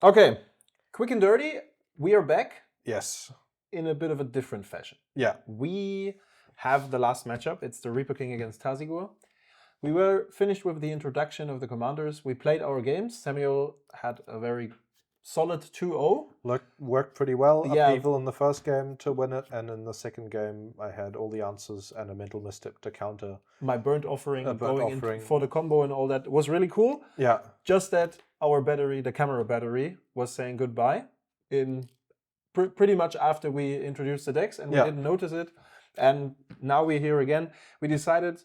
Okay, quick and dirty. We are back Yes. in a bit of a different fashion. Yeah. We have the last matchup. It's the Reaper King against Tasigur. We were finished with the introduction of the commanders. We played our games. Samuel had a very solid 2-0. Worked pretty well. Yeah. Upheaval in the first game to win it, and in the second game I had all the answers and a mental misstep to counter. My burnt offering going offering. in for the combo and all that was really cool. Yeah. Just that our battery, the camera battery, was saying goodbye in pretty much after we introduced the decks, and we didn't notice it. And now we're here again. We decided,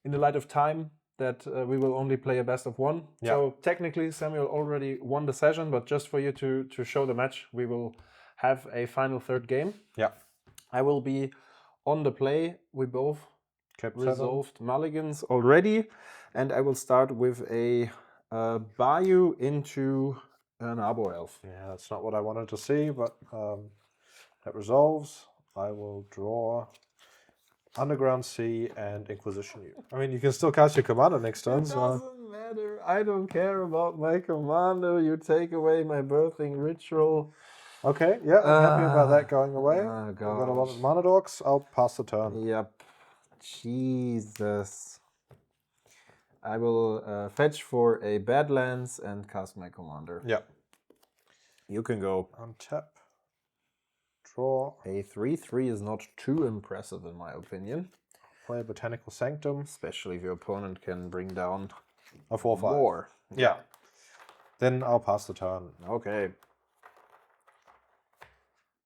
in the light of time, that we will only play a best of one. Yeah. So technically, Samuel already won the session, but just for you to show the match, we will have a final third game. Yeah. I will be on the play. We both Kept resolved mulligans already, and I will start with a Bayou into an Arbor Elf. Yeah, that's not what I wanted to see, but that resolves. I will draw Underground Sea and Inquisition you. I mean, you can still cast your commander next turn. It doesn't matter. I don't care about my commander. You take away my birthing ritual. Okay, yeah, I'm happy about that going away. Oh, I've got a lot of mana dorks. I'll pass the turn. Yep. Jesus. I will fetch for a Badlands and cast my commander. Yeah. You can go. Untap. Draw. A 3/3 is not too impressive in my opinion. Play a Botanical Sanctum. Especially if your opponent can bring down a 4/5. More. Yeah. Then I'll pass the turn. Okay.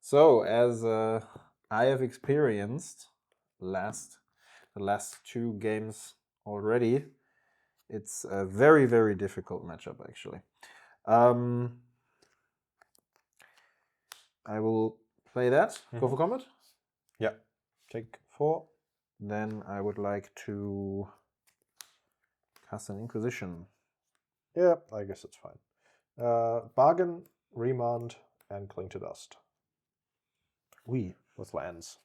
So, as I have experienced the last two games already, it's a very, very difficult matchup, actually. I will play that. Go for combat? Yeah. Take 4. Then I would like to cast an Inquisition. Yeah, I guess it's fine. Bargain, Remand, and Cling to Dust. With lands.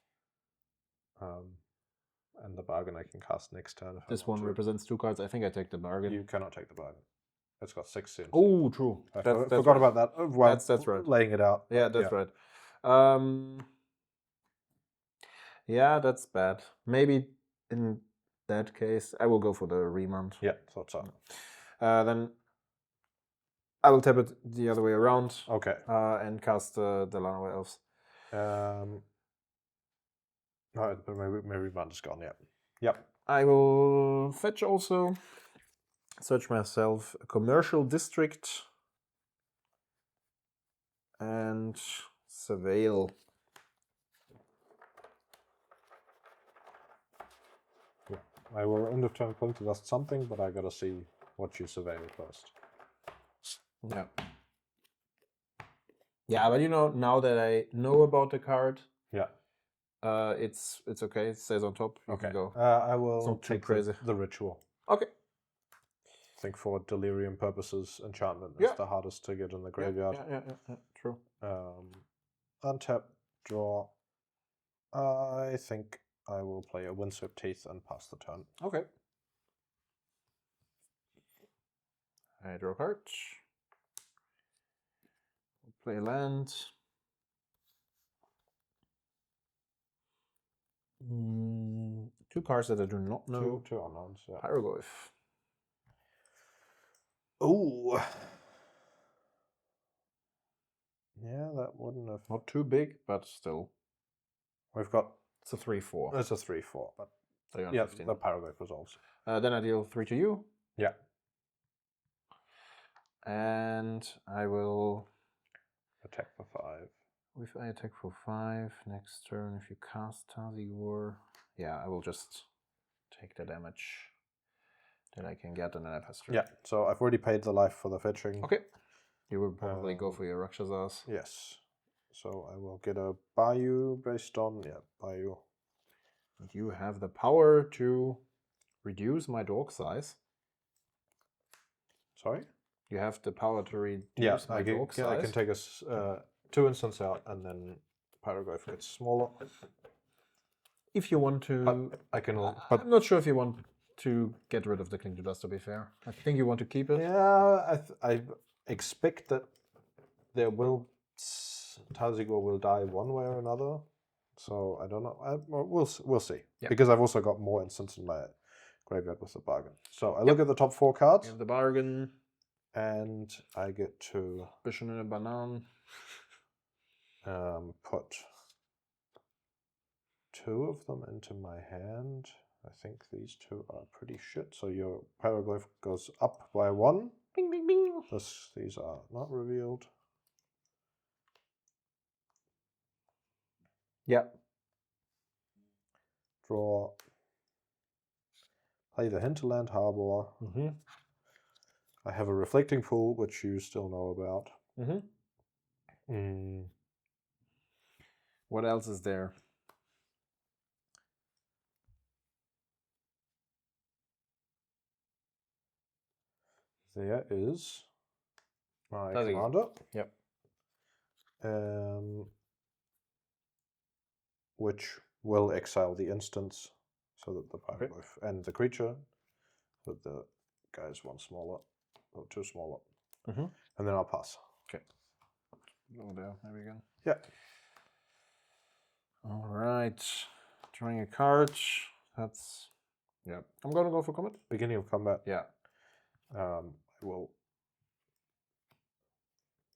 And the bargain I can cast next turn. This one represents 2 cards. I think I take the bargain. You cannot take the bargain. It's got 6 sins. Oh, true. I forgot about that. Well, that's right. Laying it out. Yeah, that's right. Yeah, that's bad. Maybe in that case, I will go for the Remand. Yeah, thought so. Then I will tap it the other way around. Okay. And cast the Llanowar Elves. No, but my Remand is gone, yeah. Yep. I will fetch also. Search myself a commercial district. And surveil. Yeah. I will end of turn Cling to Dust something, but I gotta see what you surveil first. Yeah. Yeah, but you know, now that I know about the card, yeah, it's okay. It stays on top. You can go. I will not too take crazy. The ritual. Okay. I think for delirium purposes, enchantment is the hardest to get in the graveyard. Yeah, true. Untap, draw. I think I will play a Windswept Teeth and pass the turn. Okay. I draw a card. Play a land. 2 cards that I do not know. Two unknowns, yeah. Hieroglyph. Oh. Yeah, that wouldn't have... Not too big, but still. We've got... It's a 3/4. It's a 3/4, but... Yeah, 15. The Hieroglyph resolves. Then I deal 3 to you. Yeah. And I will... Attack for 5. If I attack for 5, next turn, if you cast Tasigur... Yeah, I will just take the damage that I can get, and then I pass through. Yeah, so I've already paid the life for the fetching. Okay. You will probably go for your Rakshasas. Yes. So I will get a Bayou based on... Yeah, Bayou. You have the power to reduce my dork size. Sorry? You have the power to reduce my dork size. I can take us 2 instants out, and then Hieroglyph gets smaller. If you want to... But I can... But I'm not sure if you want to get rid of the Cling to Dust, to be fair. I think you want to keep it. Yeah, I expect that there will Tasigur will die one way or another. So I don't know. We'll see. Yep. Because I've also got more instants in my graveyard with the bargain. So I look at the top 4 cards. You have the bargain. And I get to Bishop and a banana. Put 2 of them into my hand. I think these 2 are pretty shit. So your Paraglyph goes up by 1. Bing, bing, bing. These are not revealed. Yeah. Draw. Play the Hinterland Harbor. Mm-hmm. I have a Reflecting Pool, which you still know about. Mm-hmm. What else is there? There is my Tasigur. commander. Yep. Which will exile the instance so that the Paraglyph and the creature, so that the guy is 1 smaller or 2 smaller. And then I'll pass. Okay. Go there we go. Yeah. All right. Drawing a card. That's. Yeah. I'm going to go for combat. Beginning of combat. Yeah. I will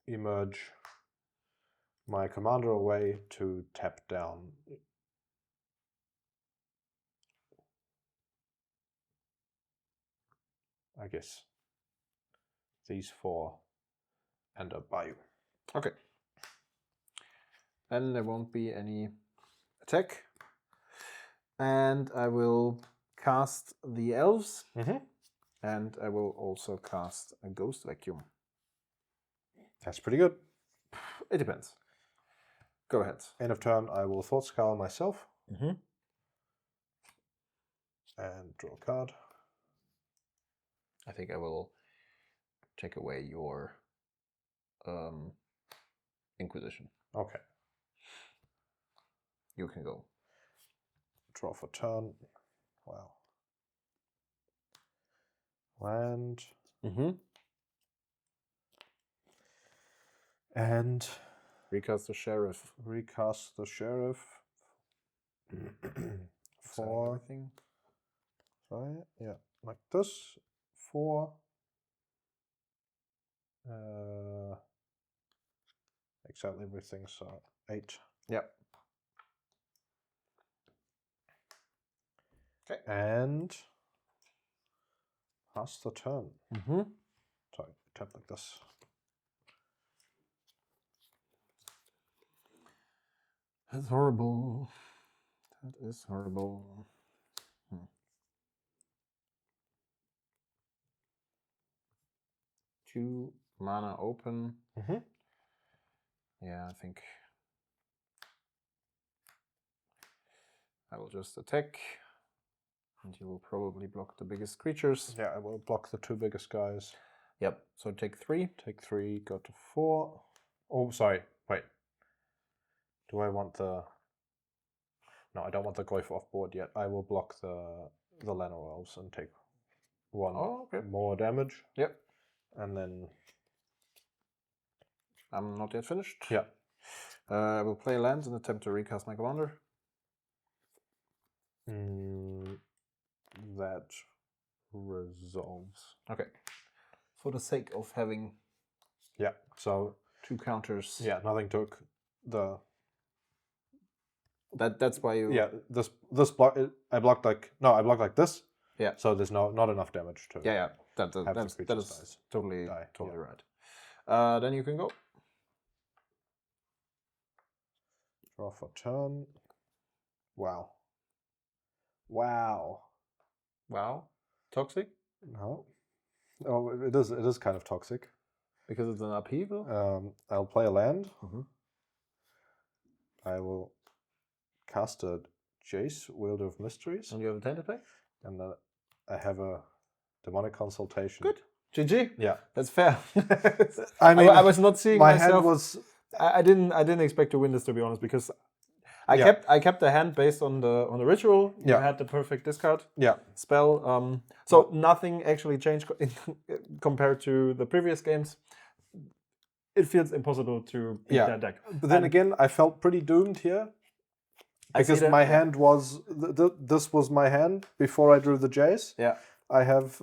emerge my commander away to tap down. I guess these 4 and a Bayou. Okay. Then there won't be any attack. And I will cast the elves. And I will also cast a Ghost Vacuum. That's pretty good. It depends. Go ahead. End of turn, I will Thought Scour myself. And draw a card. I think I will take away your Inquisition. Okay. You can go. Draw for turn. Wow. Land. And recast the Sheriff. Recast the Sheriff. For everything. Sorry, yeah, like this. 4. Exactly everything. So 8. Yep. Okay. And pass the turn. Sorry, tap like this. That's horrible. That is horrible. 2 mana open. Yeah, I think I will just attack. And you will probably block the biggest creatures. Yeah, I will block the 2 biggest guys. Yep, so take 3. Take 3, go to 4. Oh, sorry, wait. Do I want the... No, I don't want the Goyf off board yet. I will block the Llanowar Elves and take 1 more damage. Yep. And then... I'm not yet finished. Yeah. I will play lands and attempt to recast my commander. That resolves. Okay. For the sake of having... Yeah, so... 2 counters. Yeah, nothing took the... That's why you... Yeah, this block... I blocked like... No, I blocked like this. Yeah. So there's not enough damage to... Yeah, that is totally right. Then you can go. Draw for turn. Wow. Wow. Wow. Toxic? No. Oh, it is kind of toxic. Because it's an upheaval? I'll play a land. I will cast a Jace, Wielder of Mysteries. And you have a 10 to play? And then I have a Demonic Consultation. Good. GG. Yeah. That's fair. I mean, I was not seeing my myself. hand was... I didn't expect to win this, to be honest, because I kept the hand based on the ritual. Yeah. You had the perfect discard. Yeah. Spell. So nothing actually changed compared to the previous games. it feels impossible to beat that deck. But then again, I felt pretty doomed here. Because my hand was... this was my hand before I drew the Jace. Yeah. I have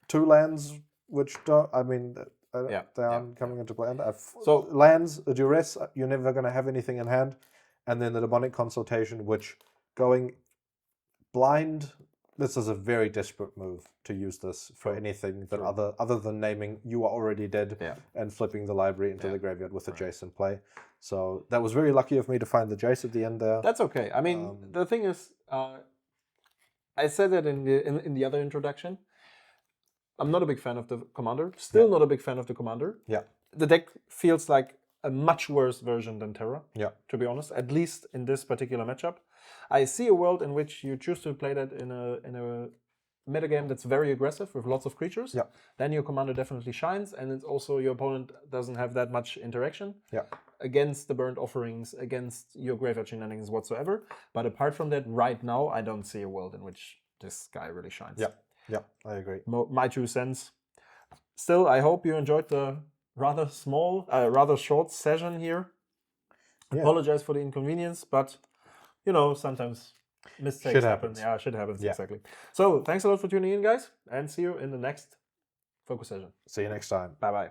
2 lands which don't... I mean, they aren't coming into play. And so lands, a duress, you're never going to have anything in hand. And then the demonic consultation, which going blind... This is a very desperate move to use this for anything that other than naming you are already dead and flipping the library into the graveyard with the Jace in play. So that was very lucky of me to find the Jace at the end there. That's okay. I mean, the thing is, I said that in the other introduction. I'm not a big fan of the Commander. Still not a big fan of the Commander. Yeah. The deck feels like a much worse version than Terra. Yeah. To be honest, at least in this particular matchup. I see a world in which you choose to play that in a metagame that's very aggressive with lots of creatures. Yeah. Then your commander definitely shines, and it's also your opponent doesn't have that much interaction against the burnt offerings, against your graveyard shenanigans whatsoever. But apart from that, right now I don't see a world in which this guy really shines. Yeah, I agree. My 2 cents. Still, I hope you enjoyed the rather short session here. Yeah. Apologize for the inconvenience, but you know, sometimes mistakes happen. Yeah, shit happens, exactly. So, thanks a lot for tuning in, guys, and see you in the next focus session. See you next time. Bye-bye.